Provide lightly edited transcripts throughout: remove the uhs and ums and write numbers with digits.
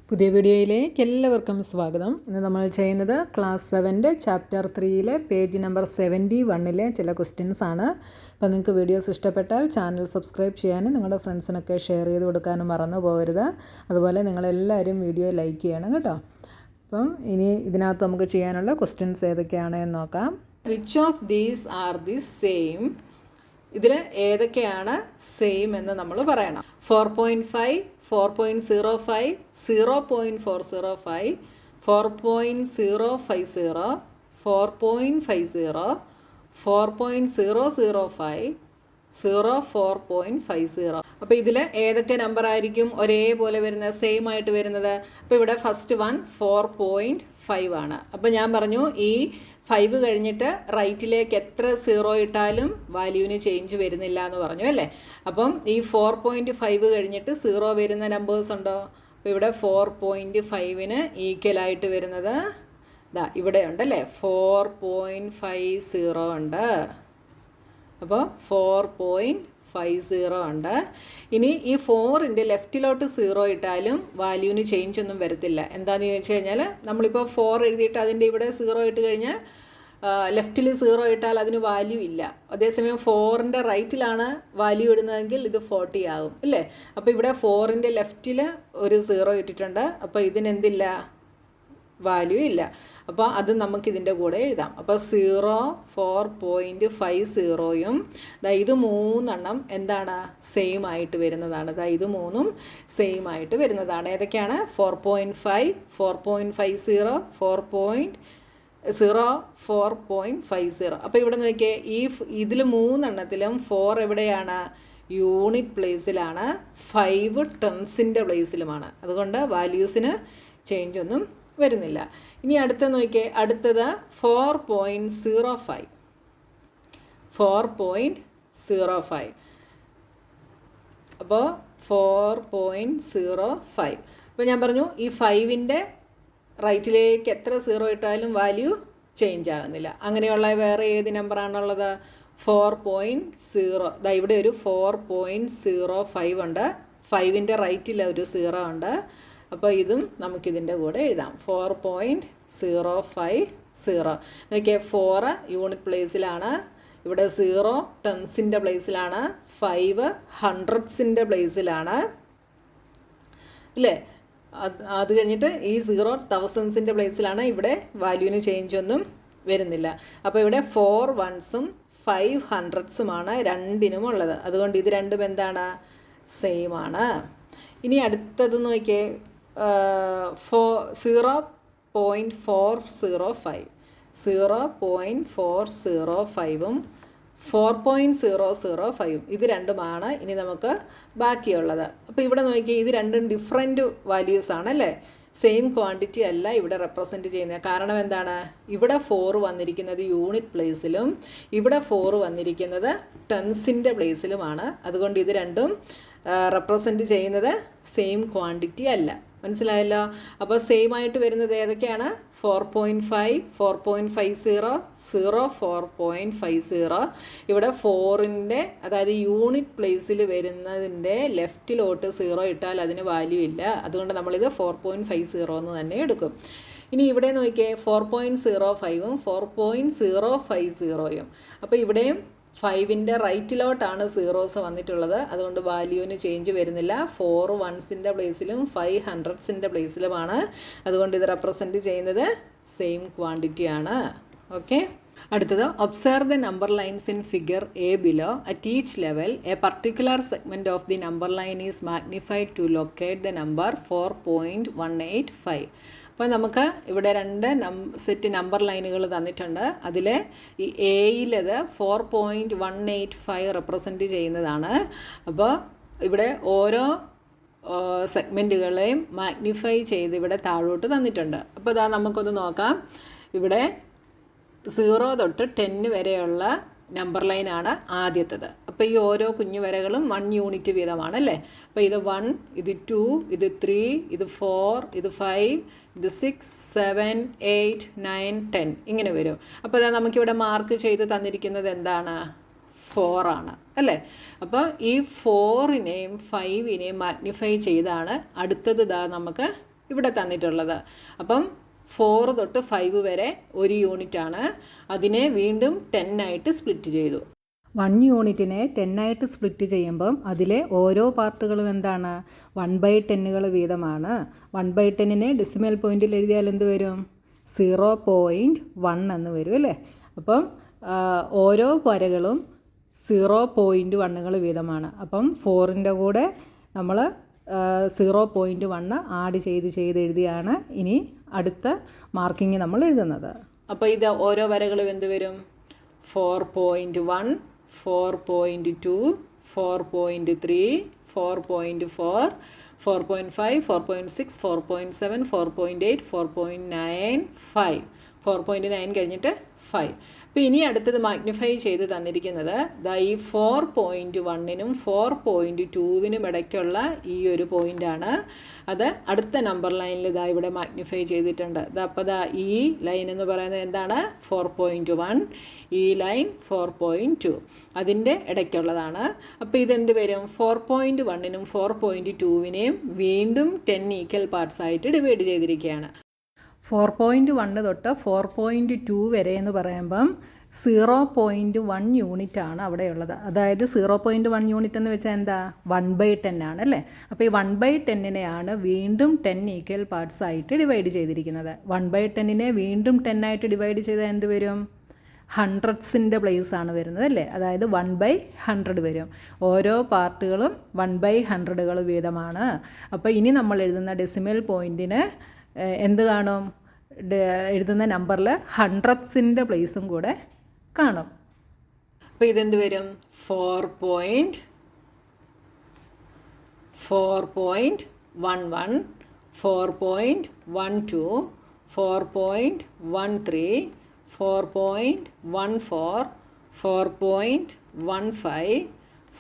പുതിയ വീഡിയോയിലേക്ക് എല്ലാവർക്കും സ്വാഗതം. ഇന്ന് നമ്മൾ ചെയ്യുന്നത് ക്ലാസ് 7 ചാപ്റ്റർ 3 പേജ് നമ്പർ 71 ചില ക്വസ്റ്റ്യൻസ് ആണ്. അപ്പോൾ നിങ്ങൾക്ക് വീഡിയോസ് ഇഷ്ടപ്പെട്ടാൽ ചാനൽ സബ്സ്ക്രൈബ് ചെയ്യാനും നിങ്ങളുടെ ഫ്രണ്ട്സിനൊക്കെ ഷെയർ ചെയ്ത് കൊടുക്കാനും മറന്നു പോകരുത്. അതുപോലെ നിങ്ങളെല്ലാവരും വീഡിയോ ലൈക്ക് ചെയ്യണം കേട്ടോ. അപ്പം ഇനി ഇതിനകത്ത് നമുക്ക് ചെയ്യാനുള്ള ക്വസ്റ്റ്യൻസ് ഏതൊക്കെയാണെന്ന് നോക്കാം. Which of these are the same? ഇതിൽ ഏതൊക്കെയാണ് സെയിം എന്ന് നമ്മൾ പറയണം. 4.5, 4.05, 0.405, 4.050, 4.50, 4.005, 4.50. അപ്പോൾ ഇതിൽ ഏതൊക്കെ നമ്പർ ആയിരിക്കും ഒരേപോലെ വരുന്നത്, സെയിം ആയിട്ട് വരുന്നത്? അപ്പോൾ ഇവിടെ ഫസ്റ്റ് വൺ 4.5 ആണ്. അപ്പോൾ ഞാൻ പറഞ്ഞു ഈ 5 കഴിഞ്ഞിട്ട് റൈറ്റിലേക്ക് എത്ര 0 ഇട്ടാലും വാല്യൂവിന് ചേഞ്ച് വരുന്നില്ല എന്ന് പറഞ്ഞു അല്ലേ. അപ്പം ഈ 4.5 കഴിഞ്ഞിട്ട് 0 വരുന്ന നമ്പേഴ്സ് ഉണ്ടോ? അപ്പോൾ ഇവിടെ 4.5ന് ഈക്വലായിട്ട് വരുന്നത് ഇവിടെ ഉണ്ടല്ലേ, 4.50 ഉണ്ട്. അപ്പോൾ 4.50 ഉണ്ട്. ഇനി ഈ 4ൻ്റെ ലെഫ്റ്റിലോട്ട് 0 ഇട്ടാലും വാല്യൂവിന് ചേഞ്ച് ഒന്നും വരത്തില്ല. എന്താണെന്ന് ചോദിച്ചു കഴിഞ്ഞാൽ നമ്മളിപ്പോൾ 4 എഴുതിയിട്ട് അതിൻ്റെ ഇവിടെ 0 ഇട്ട് കഴിഞ്ഞാൽ ലെഫ്റ്റിൽ 0 ഇട്ടാൽ അതിന് വാല്യൂ ഇല്ല. അതേസമയം 4ൻ്റെ റൈറ്റിലാണ് വാല്യൂ ഇടുന്നതെങ്കിൽ ഇത് 40 ആകും അല്ലേ. അപ്പോൾ ഇവിടെ 4ൻ്റെ ലെഫ്റ്റിൽ ഒരു 0 ഇട്ടിട്ടുണ്ട്. അപ്പോൾ ഇതിനെന്തില്ല, വാല്യൂ ഇല്ല. അപ്പോൾ അത് നമുക്കിതിൻ്റെ കൂടെ എഴുതാം. അപ്പോൾ 0, 4.50യും ഇത് 3 എന്താണ്, സെയിം ആയിട്ട് വരുന്നതാണ്. ഇത് 3 സെയിം ആയിട്ട് വരുന്നതാണ്. ഏതൊക്കെയാണ്? 4.5, 4.50, 4.50. അപ്പോൾ ഇവിടെ നോക്കിയേ, ഇതിൽ 3 4 എവിടെയാണ്? യൂണിറ്റ് പ്ലേസിലാണ്. 5 ടെൻസിൻ്റെ പ്ലേസിലുമാണ്. അതുകൊണ്ട് വാല്യൂസിന് ചേഞ്ച് ഒന്നും വരുന്നില്ല. ഇനി അടുത്ത നോക്കിയേ, അടുത്തത് 4.05, 4.05. അപ്പോൾ 4.05. അപ്പോൾ ഞാൻ പറഞ്ഞു ഈ 5ൻ്റെ റൈറ്റിലേക്ക് എത്ര 0 ഇട്ടാലും വാല്യൂ ചേഞ്ച് ആകുന്നില്ല. അങ്ങനെയുള്ള വേറെ ഏത് നമ്പറാണുള്ളത്? 4.0. ഇവിടെ ഒരു 4.05 ഉണ്ട്. 5ൻ്റെ റൈറ്റിൽ ഒരു 0 ഉണ്ട്. അപ്പോൾ ഇതും നമുക്കിതിൻ്റെ കൂടെ എഴുതാം. 4.050. നോക്കിയേ, 4 യൂണിറ്റ് പ്ലേസിലാണ്. ഇവിടെ 0 ടെൻസിൻ്റെ പ്ലേസിലാണ്. 5 ഹൺഡ്രഡ്സിൻ്റെ പ്ലേസിലാണ് അല്ലേ. അത് കഴിഞ്ഞിട്ട് ഈ 0 തൗസൻഡ്സിൻ്റെ പ്ലേസിലാണ്. ഇവിടെ വാല്യൂവിന് ചേഞ്ച് ഒന്നും വരുന്നില്ല. അപ്പോൾ ഇവിടെ 4 1s 5 100s രണ്ടിനും ഉള്ളത്. അതുകൊണ്ട് ഇത് രണ്ടും എന്താണ്, സെയിം ആണ്. ഇനി അടുത്തത് നോക്കിയേ, 0.405, 0.405ഉം 4.005 ഇത് രണ്ടുമാണ് ഇനി നമുക്ക് ബാക്കിയുള്ളത്. അപ്പോൾ ഇവിടെ നോക്കിയാൽ ഇത് രണ്ടും ഡിഫറെൻറ്റ് വാല്യൂസ് ആണല്ലേ, സെയിം ക്വാണ്ടിറ്റി അല്ല ഇവിടെ റെപ്രസെൻറ്റ് ചെയ്യുന്നത്. കാരണം എന്താണ്, ഇവിടെ 4 വന്നിരിക്കുന്നത് യൂണിറ്റ് പ്ലേസിലും ഇവിടെ 4 വന്നിരിക്കുന്നത് ടെൻസിൻ്റെ പ്ലേസിലുമാണ്. അതുകൊണ്ട് ഇത് രണ്ടും റെപ്രസെൻറ്റ് ചെയ്യുന്നത് സെയിം ക്വാണ്ടിറ്റി അല്ല. മനസ്സിലായല്ലോ. അപ്പോൾ സെയിം ആയിട്ട് വരുന്നത് ഏതൊക്കെയാണ്? 4.5, 4.50, 4.50. ഇവിടെ 4ൻ്റെ അതായത് യൂണിറ്റ് പ്ലേസിൽ വരുന്നതിൻ്റെ ലെഫ്റ്റിലോട്ട് 0 ഇട്ടാൽ അതിന് വാല്യൂ ഇല്ല. അതുകൊണ്ട് നമ്മളിത് 4.50 എന്ന് തന്നെ എടുക്കും. ഇനി ഇവിടെ നോക്കിയേ, 4.05ഉം 4.050യും. അപ്പോൾ ഇവിടെയും 5ൻ്റെ റൈറ്റിലോട്ടാണ് 0s വന്നിട്ടുള്ളത്. അതുകൊണ്ട് വാല്യൂവിന് ചേഞ്ച് വരുന്നില്ല. 4 1sൻ്റെ പ്ലേസിലും 5 100sൻ്റെ പ്ലേസിലുമാണ്. അതുകൊണ്ട് ഇത് റെപ്രസെൻറ്റ് ചെയ്യുന്നത് സെയിം ക്വാണ്ടിറ്റിയാണ്. ഓക്കെ. അടുത്തത്, observe the number lines in figure A below. At each level a particular segment of the number line is magnified to locate the number 4.185. അപ്പോൾ നമുക്ക് ഇവിടെ 2 സെറ്റ് നമ്പർ ലൈനുകൾ തന്നിട്ടുണ്ട്. അതിൽ ഈ എയിലത് 4.185 റെപ്രസെൻറ്റ് ചെയ്യുന്നതാണ്. അപ്പോൾ ഇവിടെ ഓരോ സെഗ്മെൻറ്റുകളെയും മാഗ്നിഫൈ ചെയ്ത് ഇവിടെ താഴോട്ട് തന്നിട്ടുണ്ട്. അപ്പോൾ ഇതാ നമുക്കൊന്ന് നോക്കാം. ഇവിടെ 0 തൊട്ട് 10 വരെയുള്ള നമ്പർ ലൈനാണ് ആദ്യത്തേത്. അപ്പോൾ ഈ ഓരോ കുഞ്ഞു വരകളും 1 യൂണിറ്റ് വീതമാണല്ലേ. അപ്പോൾ ഇത് 1, ഇത് 2, ഇത് 3, ഇത് 4, ഇത് 5, ഇത് 6, 7, 8, 9, 10 ഇങ്ങനെ വരും. അപ്പോൾ അതാ നമുക്കിവിടെ മാർക്ക് ചെയ്ത് തന്നിരിക്കുന്നത് എന്താണ്? 4 ആണ് അല്ലേ. അപ്പോൾ ഈ 4നെയും 5നെയും മാഗ്നിഫൈ ചെയ്താണ് അടുത്തത് ഇതാ നമുക്ക് ഇവിടെ തന്നിട്ടുള്ളത്. അപ്പം 4 തൊട്ട് 5 വരെ 1 യൂണിറ്റാണ്. അതിനെ വീണ്ടും 10 ആയിട്ട് സ്പ്ലിറ്റ് ചെയ്തു. 1 യൂണിറ്റിനെ 10 ആയിട്ട് സ്പ്ലിറ്റ് ചെയ്യുമ്പം അതിലെ ഓരോ പാർട്ടുകളും എന്താണ് 1/10 വീതമാണ്. 1/10നെ ഡെസിമൽ പോയിന്റിൽ എഴുതിയാൽ എന്ത് വരും? 0.1 എന്ന് വരും അല്ലേ? അപ്പം ഓരോ വരകളും 0.1 വീതമാണ്. അപ്പം 4ൻ്റെ കൂടെ നമ്മൾ 0.1 ആഡ് ചെയ്ത് എഴുതിയാണ് ഇനി അടുത്ത മാർക്കിങ് നമ്മൾ എഴുതുന്നത്. അപ്പോൾ ഇത് ഓരോ വരകളും എന്ത് വരും? 4.1, 4.2, 4.3, 4.4, 4.5, 4.6, 4.7, 4.8, 4.9, 5. 4.9 കഴിഞ്ഞിട്ട് 5. അപ്പോൾ ഇനി അടുത്തത് മാഗ്നിഫൈ ചെയ്ത് തന്നിരിക്കുന്നത് ഈ 4.1നും 4.2വിനും ഇടയ്ക്കുള്ള ഈ ഒരു പോയിൻ്റാണ്. അത് അടുത്ത നമ്പർ ലൈനിൽ ഇവിടെ മാഗ്നിഫൈ ചെയ്തിട്ടുണ്ട്. അപ്പോൾ ഈ ലൈൻ എന്ന് പറയുന്നത് എന്താണ്? 4.1, ഈ ലൈൻ 4.2, അതിൻ്റെ ഇടയ്ക്കുള്ളതാണ്. അപ്പോൾ ഇതെന്ത് വരും? 4.1നും 4.2വിനെയും വീണ്ടും 10 ഈക്വൽ പാർട്സ് ആയിട്ട് ഡിവൈഡ് ചെയ്തിരിക്കുകയാണ്. 4.1 തൊട്ട് 4.2 വരെ എന്ന് പറയുമ്പം 0.1 യൂണിറ്റ് ആണ് അവിടെയുള്ളത്. അതായത് 0.1 യൂണിറ്റ് എന്ന് വെച്ചാൽ എന്താ? 1/10 ആണ് അല്ലേ? അപ്പോൾ ഈ 1/10നെയാണ് വീണ്ടും 10 ഈക്വൽ പാർട്സ് ആയിട്ട് ഡിവൈഡ് ചെയ്തിരിക്കുന്നത്. 1/10നെ വീണ്ടും 10 ആയിട്ട് ഡിവൈഡ് ചെയ്താൽ എന്ത് വരും? ഹൺഡ്രഡ്സിൻ്റെ പ്ലേസ് ആണ് വരുന്നത് അല്ലേ? അതായത് 1/100 വരും. ഓരോ പാർട്ടുകളും 1/100 വീതമാണ്. അപ്പോൾ ഇനി നമ്മൾ എഴുതുന്ന ഡെസിമൽ പോയിൻറ്റിന് എന്ത് കാണും? എഴുതുന്ന നമ്പറിൽ ഹൺഡ്രഡ്സിൻ്റെ പ്ലേസും കൂടെ കാണും. അപ്പോൾ ഇതെന്ത് വരും? 4.11, 4.12, 4.13, 4.14, 4.15,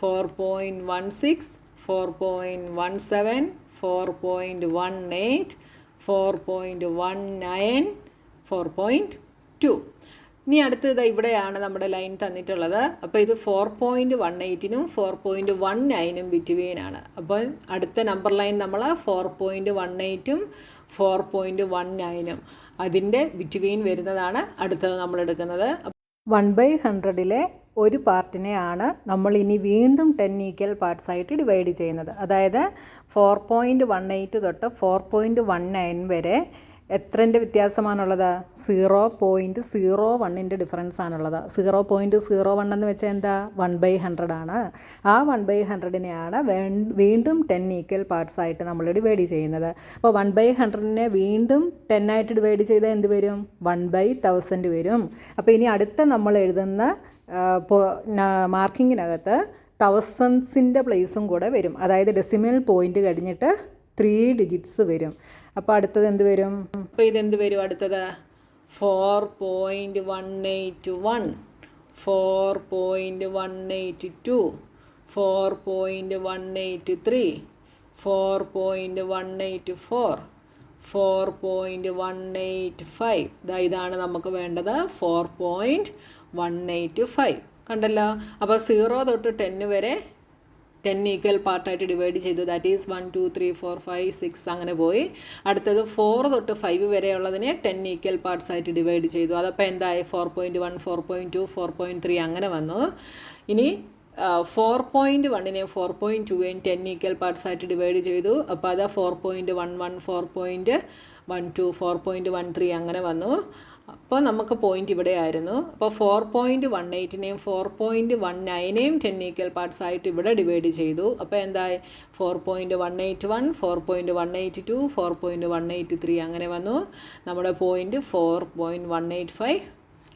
4.16, 4.17, 4.18, 4.19, 4.2. ഇനി അടുത്തത് ഇവിടെയാണ് നമ്മുടെ ലൈൻ തന്നിട്ടുള്ളത്. അപ്പോൾ ഇത് 4.18നും 4.19നും ബിറ്റ്വീനാണ്. അപ്പോൾ അടുത്ത നമ്പർ ലൈൻ നമ്മൾ 4.18ഉം 4.19ഉം അതിൻ്റെ ബിറ്റ്വീൻ വരുന്നതാണ് അടുത്തത് നമ്മൾ എടുക്കുന്നത്. 1/100ലെ ഒരു പാർട്ടിനെയാണ് നമ്മൾ ഇനി വീണ്ടും 10 ഈക്വൽ പാർട്സ് ആയിട്ട് ഡിവൈഡ് ചെയ്യുന്നത്. അതായത് 4.18 തൊട്ട് 4.19 വരെ എത്രൻ്റെ വ്യത്യാസമാണുള്ളത്? 0.01ൻ്റെ ഡിഫറൻസ് ആണുള്ളത്. 0.01 എന്ന് വെച്ചാൽ എന്താ? 1/100 ആണ്. ആ 1/100നെയാണ് വീണ്ടും 10 ഈക്വൽ പാർട്സ് ആയിട്ട് നമ്മൾ ഡിവൈഡ് ചെയ്യുന്നത്. അപ്പോൾ 1/100നെ വീണ്ടും 10 ആയിട്ട് ഡിവൈഡ് ചെയ്താൽ എന്ത് വരും? 1/1000 വരും. അപ്പോൾ ഇനി അടുത്ത നമ്മൾ എഴുതുന്ന മാർക്കിങ്ങിനകത്ത് തൗസൻഡ്സിൻ്റെ പ്ലേസും കൂടെ വരും. അതായത് ഡെസിമൽ പോയിൻ്റ് കഴിഞ്ഞിട്ട് 3 ഡിജിറ്റ്സ് വരും. അപ്പോൾ അടുത്തത് എന്ത് വരും? അപ്പോൾ ഇതെന്ത് വരും? അടുത്തത് 4.181, 4.182, 4.183, 4.184, 4.185. ഇതാണ് നമുക്ക് വേണ്ടത് 4.185. കണ്ടല്ലോ? അപ്പോൾ 0 തൊട്ട് 10 വരെ 10 ഈക്വൽ പാർട്ടായിട്ട് ഡിവൈഡ് ചെയ്തു. ദാറ്റ് ഈസ് 1, 2, 3, 4, 5, 6 അങ്ങനെ പോയി. അടുത്തത് 4 തൊട്ട് 5 വരെയുള്ളതിനെ 10 ഈക്വൽ പാർട്സ് ആയിട്ട് ഡിവൈഡ് ചെയ്തു. അതപ്പോൾ എന്തായി? 4.1, 4.2, 4.3 അങ്ങനെ വന്നു. ഇനി 4.1നെ 4.2നെയും 10 ഈക്വൽ പാർട്സ് ആയിട്ട് ഡിവൈഡ് ചെയ്തു. അപ്പോൾ അത് 4.11, 4.12, 4.13 അങ്ങനെ വന്നു. അപ്പോൾ നമുക്ക് പോയിൻ്റ് ഇവിടെ ആയിരുന്നു. അപ്പോൾ 4.18നെയും 4.19നെയും 10 ഈക്വൽ പാർട്സ് ആയിട്ട് ഇവിടെ ഡിവൈഡ് ചെയ്തു. അപ്പോൾ എന്തായി? 4.181, 4.182, 4.183 അങ്ങനെ വന്നു. നമ്മുടെ പോയിൻ്റ് 4.185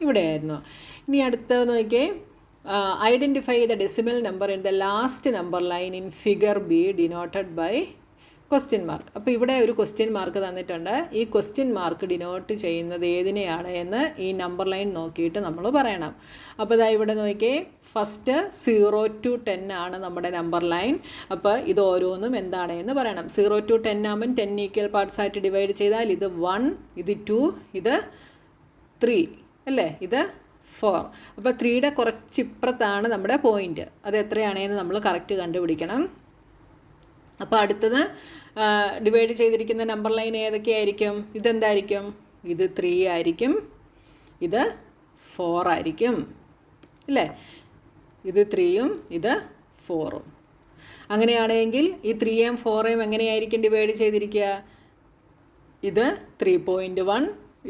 ഇവിടെയായിരുന്നു. ഇനി അടുത്തത് നോക്കിയേ, identify the decimal number in the last number line in figure B denoted by question mark. അപ്പോൾ ഇവിടെ ഒരു ക്വസ്റ്റ്യൻ മാർക്ക് തന്നിട്ടുണ്ട്. ഈ ക്വസ്റ്റ്യൻ മാർക്ക് ഡിനോട്ട് ചെയ്യുന്നത് ഏതിനെയാണ് എന്ന് ഈ നമ്പർ ലൈൻ നോക്കിയിട്ട് നമ്മൾ പറയണം. അപ്പോൾ ഇതാ ഇവിടെ നോക്കിയേ, ഫസ്റ്റ് 0 to 10 ആണ് നമ്മുടെ നമ്പർ ലൈൻ. അപ്പോൾ ഇത് ഓരോന്നും എന്താണ് എന്ന് പറയണം. 0 to 10 ആകുമ്പോൾ 10 ഈക്വൽ പാർട്സ് ആയിട്ട് ഡിവൈഡ് ചെയ്താൽ ഇത് 1, ഇത് 2, ഇത് 3 അല്ലേ? ഇത് 4. അപ്പോൾ 3യുടെ കുറച്ച് ഇപ്പുറത്താണ് നമ്മുടെ പോയിൻ്റ്. അത് എത്രയാണെന്ന് നമ്മൾ കറക്റ്റ് കണ്ടുപിടിക്കണം. അപ്പോൾ അടുത്തത് ഡിവൈഡ് ചെയ്തിരിക്കുന്ന നമ്പർ ലൈൻ ഏതൊക്കെയായിരിക്കും? ഇതെന്തായിരിക്കും? ഇത് 3 ആയിരിക്കും, ഇത് 4 ആയിരിക്കും അല്ലേ? ഇത് 3ഉം ഇത് 4ഉം. അങ്ങനെയാണെങ്കിൽ ഈ 3യും 4യും എങ്ങനെയായിരിക്കും ഡിവൈഡ് ചെയ്തിരിക്കുക? ഇത് 3.1,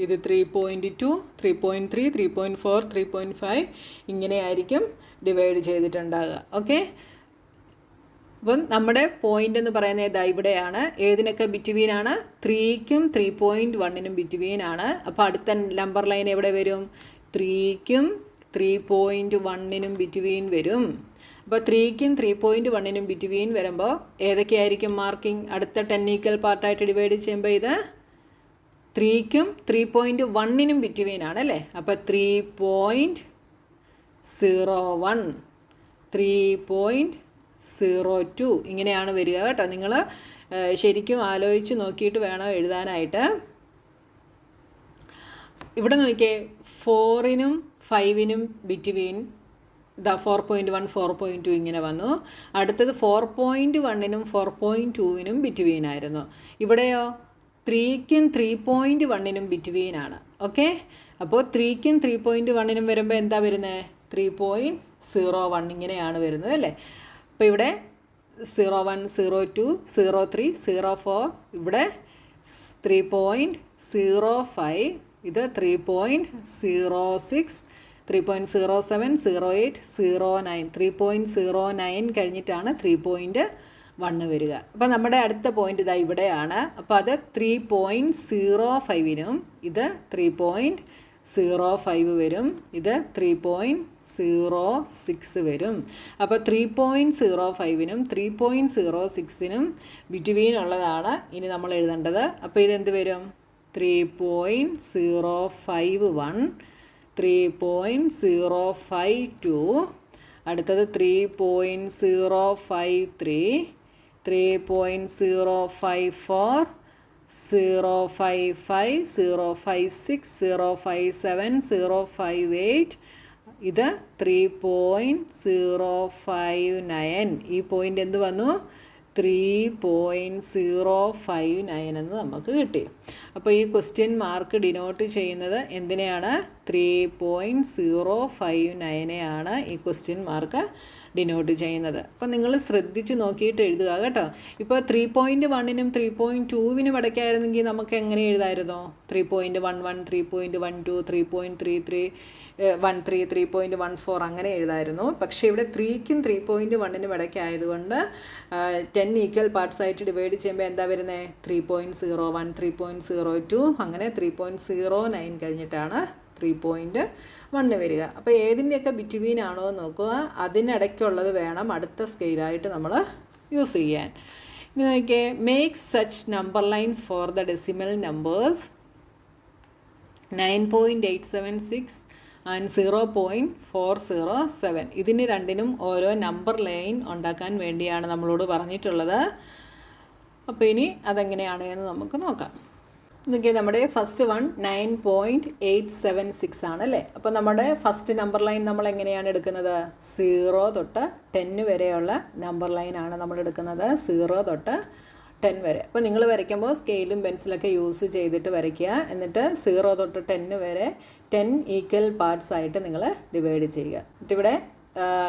ഇത് 3.2, 3.3, 3.4, 3.5 ഇങ്ങനെയായിരിക്കും ഡിവൈഡ് ചെയ്തിട്ടുണ്ടാകുക. ഓക്കെ, അപ്പം നമ്മുടെ പോയിൻ്റ് എന്ന് പറയുന്നത് ഇതാ ഇവിടെയാണ്. ഏതിനൊക്കെ ബിറ്റ്വീനാണ്? 3ക്കും 3.1നും ബിറ്റ്വീനാണ്. അപ്പോൾ അടുത്ത നമ്പർ ലൈൻ എവിടെ വരും? 3ക്കും 3.1നും ബിറ്റ്വീൻ വരും. അപ്പോൾ 3ക്കും 3.1നും ബിറ്റ്വീൻ വരുമ്പോൾ ഏതൊക്കെയായിരിക്കും മാർക്കിംഗ്? അടുത്ത 10 ഈക്വൽ പാർട്ടായിട്ട് ഡിവൈഡ് ചെയ്യുമ്പോൾ ഇത് 3ക്കും 3.1നും ബിറ്റ്വീനാണ് അല്ലേ? അപ്പോൾ 3.01, 3.02 ഇങ്ങനെയാണ് വരിക കേട്ടോ. നിങ്ങൾ ശരിക്കും ആലോചിച്ച് നോക്കിയിട്ട് വേണം എഴുതാനായിട്ട്. ഇവിടെ നോക്കിയേ, 4നും 5നും ബിറ്റ്വീൻ ഇതാ 4.1, 4.2 ഇങ്ങനെ വന്നു. അടുത്തത് 4.1നും 4.2നും ബിറ്റ്വീൻ ആയിരുന്നു. ഇവിടെയോ 3ക്കും 3.1നും ബിറ്റ്വീനാണ്. ഓക്കെ, അപ്പോൾ 3ക്കും 3.1നും വരുമ്പോൾ എന്താ വരുന്നത്? 3.01 ഇങ്ങനെയാണ് വരുന്നത് അല്ലേ? അപ്പോൾ ഇവിടെ 01, 02, 03, 04, ഇവിടെ 3.05, ഇത് 3.06, 3.07, 08, 09, 3.09 കഴിഞ്ഞിട്ടാണ് 3.1 വരിക. അപ്പോൾ നമ്മുടെ അടുത്ത പോയിന്റ് ഇതാ ഇവിടെയാണ്. അപ്പോൾ അത് 3.05നും ഇത് 3.05 വരും, ഇത് 3.06 വരും. അപ്പോൾ 3.05നും 3.06നും ബിറ്റ്വീൻ ഉള്ളതാണ് ഇനി നമ്മൾ എഴുതേണ്ടത്. അപ്പോൾ ഇതെന്ത് വരും? 3.051, 3.052, അടുത്തത് 3.053, 3.054, 055, 056, 057, 058, ഇത് 3.059. ഈ പോയിൻ്റ് എന്ത് വന്നു? 3.059 എന്ന് നമുക്ക് കിട്ടി. അപ്പോൾ ഈ ക്വസ്റ്റ്യൻ മാർക്ക് ഡിനോട്ട് ചെയ്യുന്നത് എന്തിനെയാണ്? 3.059നെയാണ് ഈ ക്വസ്റ്റ്യൻ മാർക്ക് ഡിനോട്ട് ചെയ്യുന്നത്. അപ്പോൾ നിങ്ങൾ ശ്രദ്ധിച്ച് നോക്കിയിട്ട് എഴുതുക കേട്ടോ. ഇപ്പോൾ 3.1നും 3.2നും ഇടയ്ക്കായിരുന്നെങ്കിൽ നമുക്ക് എങ്ങനെ എഴുതായിരുന്നോ? 3.11, 3.12, 3.33, 13, 3.14 അങ്ങനെ എഴുതായിരുന്നു. പക്ഷേ ഇവിടെ 3ക്കും 3.1നും ഇടയ്ക്കായതുകൊണ്ട് 10 ഈക്വൽ പാർട്സ് ആയിട്ട് ഡിവൈഡ് ചെയ്യുമ്പോൾ എന്താ വരുന്നത്? 3.01, 3.02 അങ്ങനെ 3.09 കഴിഞ്ഞിട്ടാണ് 3.1 വരിക. അപ്പോൾ ഏതിൻ്റെയൊക്കെ ബിറ്റ്വീൻ ആണോ എന്ന് നോക്കുക. അതിനിടയ്ക്കുള്ളത് വേണം അടുത്ത സ്കെയിലായിട്ട് നമ്മൾ യൂസ് ചെയ്യാൻ. ഇനി നോക്കിയേ, make such number lines for the decimal numbers 9.876 and 0.407. ഇതിന് രണ്ടിനും ഓരോ നമ്പർ ലൈൻ ഉണ്ടാക്കാൻ വേണ്ടിയാണ് നമ്മളോട് പറഞ്ഞിട്ടുള്ളത്. അപ്പോൾ ഇനി അതെങ്ങനെയാണ് എന്ന് നമുക്ക് നോക്കാം. നോക്കിയാൽ നമ്മുടെ ഫസ്റ്റ് വൺ 9.876 ആണല്ലേ. അപ്പോൾ നമ്മുടെ ഫസ്റ്റ് നമ്പർ ലൈൻ നമ്മൾ എങ്ങനെയാണ് എടുക്കുന്നത്? 0 തൊട്ട് 10 വരെയുള്ള നമ്പർ ലൈനാണ് നമ്മൾ എടുക്കുന്നത്. 0 തൊട്ട് 10 വരെ. അപ്പോൾ നിങ്ങൾ വരയ്ക്കുമ്പോൾ സ്കെയിലും പെൻസിലൊക്കെ യൂസ് ചെയ്തിട്ട് വരയ്ക്കുക. എന്നിട്ട് 0 തൊട്ട് 10 വരെ 10 ഈക്വൽ പാർട്സ് ആയിട്ട് നിങ്ങൾ ഡിവൈഡ് ചെയ്യുക. എന്നിട്ട് ഇവിടെ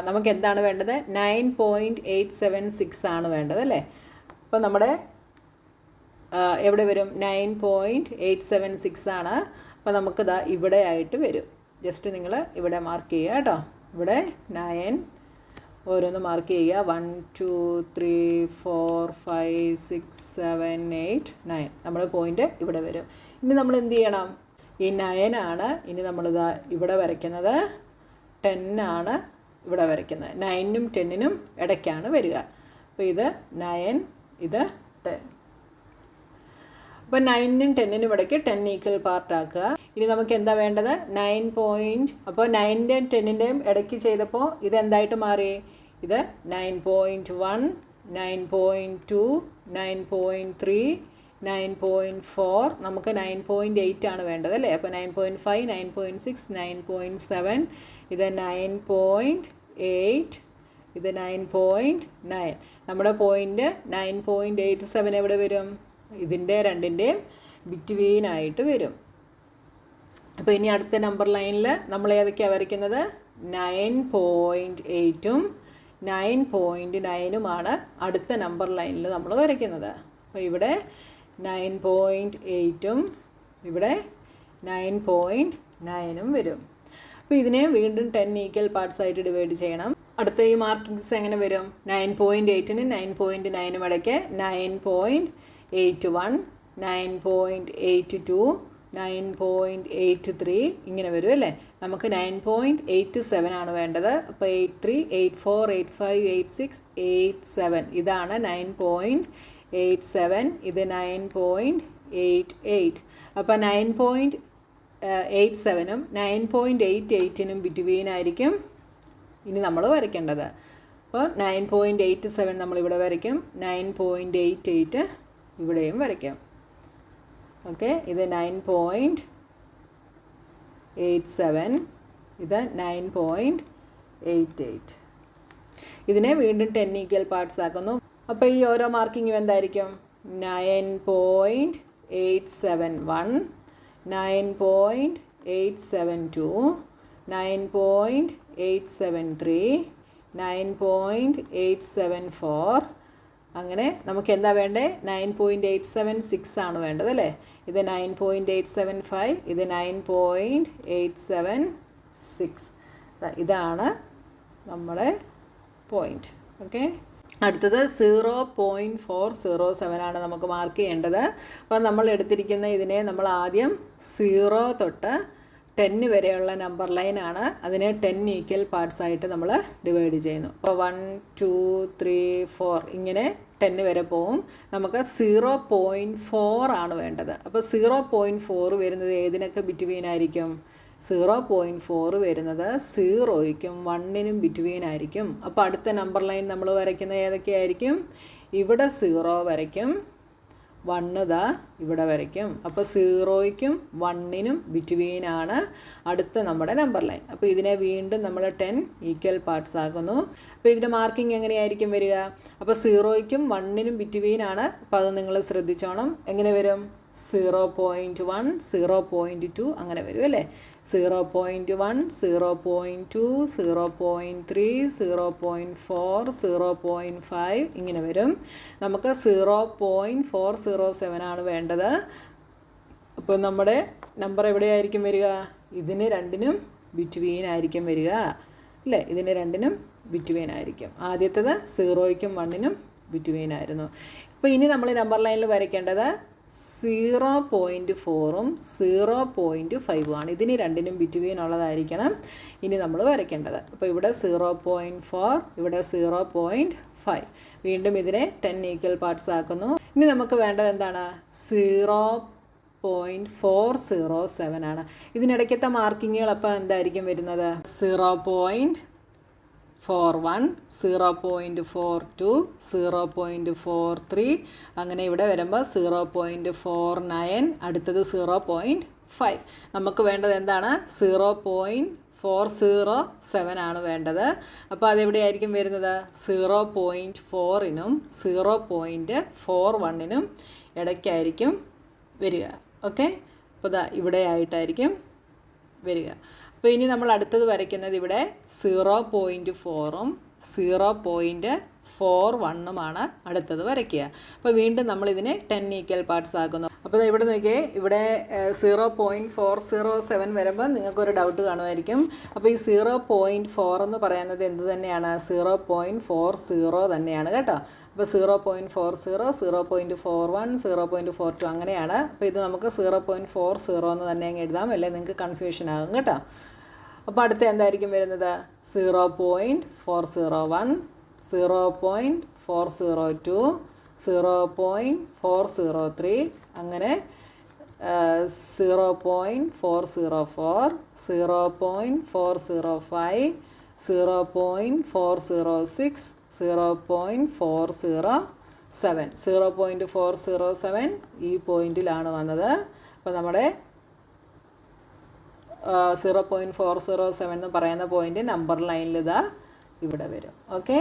നമുക്ക് എന്താണ് വേണ്ടത്? 9.876 ആണ് വേണ്ടത് അല്ലേ. അപ്പോൾ നമ്മുടെ എവിടെ വരും? 9.876 ആണ്. അപ്പോൾ നമുക്കിതാ ഇവിടെ ആയിട്ട് വരും. ജസ്റ്റ് നിങ്ങൾ ഇവിടെ മാർക്ക് ചെയ്യുക കേട്ടോ. ഇവിടെ 9 ഓരോന്ന് മാർക്ക് ചെയ്യുക. 1 2 3 4 5 6 7 8 9 നമ്മുടെ പോയിൻ്റ് ഇവിടെ വരും. ഇനി നമ്മൾ എന്ത് ചെയ്യണം? ഈ 9 ആണ് ഇനി നമ്മളിതാ ഇവിടെ വരയ്ക്കുന്നത്. 10 ആണ് ഇവിടെ വരയ്ക്കുന്നത്. 9നും 10നും ഇടയ്ക്കാണ് വരിക. അപ്പോൾ ഇത് 9, ഇത് 10. അപ്പോൾ 9നും 10നും ഇടയ്ക്ക് 10 ഈക്വൽ പാർട്ട് ആക്കുക. ഇനി നമുക്ക് എന്താ വേണ്ടത്? 9 അപ്പോൾ 9ൻ്റെയും 10ൻ്റെയും ഇടയ്ക്ക് ചെയ്തപ്പോൾ ഇതെന്തായിട്ട് മാറി? ഇത് 9.1, 9.2, 9.3, 9.4, നമുക്ക് 9.8 ആണ് വേണ്ടത് അല്ലേ. അപ്പോൾ 9.5, 9.6, 9.7, ഇത് 9.8, ഇത് 9.9. നമ്മുടെ പോയിൻ്റ് 9.87 എവിടെ വരും? ഇതിൻ്റെ രണ്ടിൻ്റെയും ബിറ്റ്വീനായിട്ട് വരും. അപ്പോൾ ഇനി അടുത്ത നമ്പർ ലൈനിൽ നമ്മൾ ഏതൊക്കെയാണ് വരയ്ക്കുന്നത്? 9.8ഉം 9.9ഉമാണ് അടുത്ത നമ്പർ ലൈനിൽ നമ്മൾ വരയ്ക്കുന്നത്. അപ്പോൾ ഇവിടെ 9.8ഉം ഇവിടെ 9.9ഉം വരും. അപ്പോൾ ഇതിനെ വീണ്ടും 10 ഈക്വൽ പാർട്സ് ആയിട്ട് ഡിവൈഡ് ചെയ്യണം. അടുത്ത ഈ മാർക്കിങ്സ് എങ്ങനെ വരും? 9.8നും 9.9നും ഇടയ്ക്ക് 9.81, 9.82, 9.83 ഇങ്ങനെ വരും അല്ലേ? നമുക്ക് 9.87 ആണ് വേണ്ടത്. അപ്പോൾ 83, 84, 85, 86, 87 ഇതാണ് 9.87. ഇത് 9.88. അപ്പോൾ 9.87നും 9.88നും ബിറ്റ്വീൻ ആയിരിക്കും ഇനി നമ്മൾ വരയ്ക്കേണ്ടത്. അപ്പോൾ 9.87 നമ്മളിവിടെ വരയ്ക്കും, 9.88 ഇവിടെയും വരയ്ക്കാം. ഓക്കെ, ഇത് 9.87, ഇത് 9.88. ഇതിനെ വീണ്ടും 10 ഈക്വൽ പാർട്സ് ആക്കുന്നു. അപ്പോൾ ഈ ഓരോ മാർക്കിങ്ങും എന്തായിരിക്കും? 9.871, 9.872, 9.873, 9.874. അങ്ങനെ നമുക്ക് എന്താ വേണ്ടേ? 9.876 ആണ് വേണ്ടത് അല്ലേ? ഇത് 9.875, ഇത് 9.876. ഇതാണ് നമ്മുടെ പോയിന്റ്. ഓക്കെ, അടുത്തത് 0.407 ആണ് നമുക്ക് മാർക്ക് ചെയ്യേണ്ടത്. അപ്പോൾ നമ്മൾ എടുത്തിരിക്കുന്ന ഇതിനെ നമ്മൾ ആദ്യം 0 തൊട്ട് 10 വരെയുള്ള നമ്പർ ലൈനാണ്. അതിനെ 10 ഈക്വൽ പാർട്സ് ആയിട്ട് നമ്മൾ ഡിവൈഡ് ചെയ്യുന്നു. അപ്പോൾ 1, 2, 3, 4 ഇങ്ങനെ 10 വരെ പോവും. നമുക്ക് 0.4 ആണ് വേണ്ടത്. അപ്പോൾ 0.4 വരുന്നത് ഏതിനൊക്കെ ബിറ്റ്വീൻ ആയിരിക്കും? 0.4 വരുന്നത് 0യ്ക്കും 1നും ബിറ്റ്വീൻ ആയിരിക്കും. അപ്പോൾ അടുത്ത നമ്പർ ലൈൻ നമ്മൾ വരയ്ക്കുന്നത് ഏതൊക്കെയായിരിക്കും? ഇവിടെ 0 വരയ്ക്കും, 1 ദാ ഇവിടെ വരയ്ക്കും. അപ്പോൾ 0യ്ക്കും 1നും ബിറ്റ്വീനാണ് അടുത്ത നമ്മുടെ നമ്പർ ലൈൻ. അപ്പോൾ ഇതിനെ വീണ്ടും നമ്മൾ 10 ഈക്വൽ പാർട്സ് ആക്കുന്നു. അപ്പോൾ ഇതിൻ്റെ മാർക്കിംഗ് എങ്ങനെയായിരിക്കും വരിക? അപ്പോൾ 0യ്ക്കും 1നും ബിറ്റ്വീനാണ്. അപ്പോൾ അത് നിങ്ങൾ ശ്രദ്ധിച്ചോണം. എങ്ങനെ വരും? 0.1, 0.2 അങ്ങനെ വരും അല്ലേ? 0.1, 0.2, 0.3, 0.4, 0.5 ഇങ്ങനെ വരും. നമുക്ക് 0.407 ആണ് വേണ്ടത്. അപ്പോൾ നമ്മുടെ നമ്പർ എവിടെയായിരിക്കും വരിക? ഇതിന് രണ്ടിനും ബിറ്റ്വീൻ ആയിരിക്കും വരിക അല്ലേ? ഇതിന് രണ്ടിനും ബിറ്റ്വീൻ ആയിരിക്കും. ആദ്യത്തേത് 0യ്ക്കും 1നും ബിറ്റ്വീൻ ആയിരുന്നു. അപ്പോൾ ഇനി നമ്മൾ നമ്പർ ലൈനിൽ വരയ്ക്കേണ്ടത് 0.4ഉം 0.5ഉം ആണ്. ഇതിന് രണ്ടിനും ബിറ്റ്വീൻ ഉള്ളതായിരിക്കണം ഇനി നമ്മൾ വരയ്ക്കേണ്ടത്. അപ്പോൾ ഇവിടെ 0.4, ഇവിടെ 0.5. വീണ്ടും ഇതിനെ 10 ഈക്വൽ പാർട്സ് ആക്കുന്നു. ഇനി നമുക്ക് വേണ്ടത് എന്താണ്? 0.407 ആണ്. ഇതിനിടയ്ക്കത്തെ മാർക്കിങ്ങുകൾ അപ്പോൾ എന്തായിരിക്കും വരുന്നത്? 0.41, 0.42, 0.43 അങ്ങനെ ഇവിടെ വരുമ്പോൾ 0.49, അടുത്തത് 0.5. നമുക്ക് വേണ്ടത് എന്താണ്? 0.407 ആണ് വേണ്ടത്. അപ്പോൾ അതെവിടെയായിരിക്കും വരുന്നത്? 0.4നും 0.41നും ഇടയ്ക്കായിരിക്കും വരിക. ഓക്കെ, അപ്പോൾ ഇതാ ഇവിടെ ആയിട്ടായിരിക്കും വരിക. അപ്പോൾ ഇനി നമ്മൾ അടുത്തത് വരയ്ക്കുന്നത് ഇവിടെ 0.4ഉം 0.41ഉമാണ് അടുത്തത് വരയ്ക്കുക. അപ്പോൾ വീണ്ടും നമ്മളിതിനെ 10 ഈക്വൽ പാർട്സ് ആക്കുന്നു. അപ്പോൾ ഇവിടെ നോക്കിയേ, ഇവിടെ 0.407 വരുമ്പോൾ നിങ്ങൾക്കൊരു ഡൗട്ട് കാണുമായിരിക്കും. അപ്പോൾ ഈ 0.4 എന്ന് പറയുന്നത് എന്ത് തന്നെയാണ്? 0.40 തന്നെയാണ് കേട്ടോ. അപ്പോൾ 0.40, 0.41, 0.42 അങ്ങനെയാണ്. അപ്പോൾ ഇത് നമുക്ക് 0.40 എന്ന് തന്നെ അങ്ങ് എഴുതാം, അല്ലേ നിങ്ങൾക്ക് കൺഫ്യൂഷൻ ആകും കേട്ടോ. അപ്പോൾ അടുത്ത എന്തായിരിക്കും വരുന്നത്? 0.401, 0.402, 0.403 അങ്ങനെ 0.404, 0.405, 0.406, 0.407. 0.407 ഈ പോയിന്റിലാണ് വന്നത്. അപ്പോൾ നമ്മുടെ 0.407 എന്ന് പറയുന്ന പോയിന്റ് നമ്പർ ലൈനിൽ ഇതാ ഇവിടെ വരും. ഓക്കെ.